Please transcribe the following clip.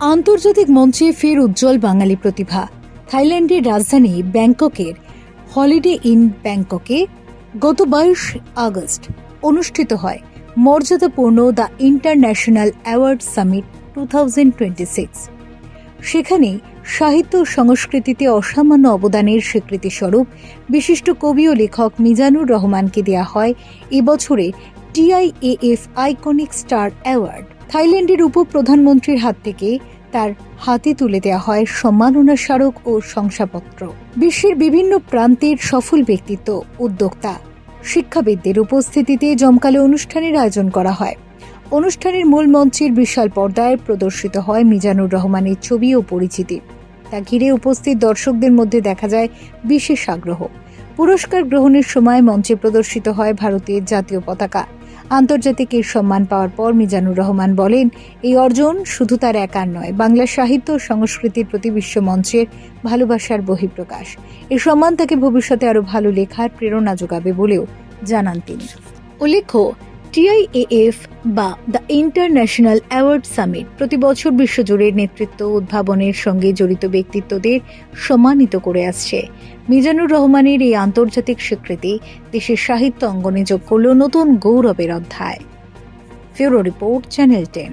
আন্তর্জাতিক মঞ্চে ফের উজ্জ্বল বাঙালি প্রতিভা। থাইল্যান্ডের রাজধানী ব্যাংককের হলিডে ইন ব্যাংককে গত 22 আগস্ট অনুষ্ঠিত হয় মর্যাদাপূর্ণ দ্য ইন্টারন্যাশনাল অ্যাওয়ার্ড সামিট 2026। সেখানে সাহিত্য ও সংস্কৃতিতে অসামান্য অবদানের স্বীকৃতিস্বরূপ বিশিষ্ট কবি ও লেখক মিজানুর রহমানকে দেয়া হয় এবছরে TIAF আইকনিক স্টার অ্যাওয়ার্ড। থাইল্যান্ডের উপপ্রধানমন্ত্রীর হাত থেকে তার হাতে তুলে দেওয়া হয় সম্মাননা স্মারক ও শংসাপত্র। বিশ্বের বিভিন্ন প্রান্তের সফল ব্যক্তিত্ব, উদ্যোক্তা, শিক্ষাবিদদের উপস্থিতিতে জমকালো অনুষ্ঠানের আয়োজন করা হয়। অনুষ্ঠানের মূল মঞ্চের বিশাল পর্দায় প্রদর্শিত হয় মিজানুর রহমানের ছবি ও পরিচিতি। তা ঘিরে উপস্থিত দর্শকদের মধ্যে দেখা যায় বিশেষ আগ্রহ। পুরস্কার গ্রহণের সময় মঞ্চে প্রদর্শিত হয় ভারতের জাতীয় পতাকা। আন্তর্জাতিক এই সম্মান পাওয়ার পর মিজানুর রহমান বলেন, এই অর্জন শুধু তার একার নয়, বাংলা সাহিত্য ও সংস্কৃতির প্রতি বিশ্ব মঞ্চের ভালোবাসার বহিঃপ্রকাশ। এই সম্মান তাকে ভবিষ্যতে আরও ভালো লেখার প্রেরণা যোগাবে বলেও জানান তিনি। উল্লেখ্য, TIAF বা দ্য ইন্টারন্যাশনাল অ্যাওয়ার্ড সামিট প্রতি বছর বিশ্বজুড়ে নেতৃত্ব উদ্ভাবনের সঙ্গে জড়িত ব্যক্তিত্বদের সম্মানিত করে আসছে। মিজানুর রহমানের এই আন্তর্জাতিক স্বীকৃতি দেশের সাহিত্য অঙ্গনে যোগ করল নতুন গৌরবের অধ্যায়। ফিউরো রিপোর্ট, চ্যানেল 10।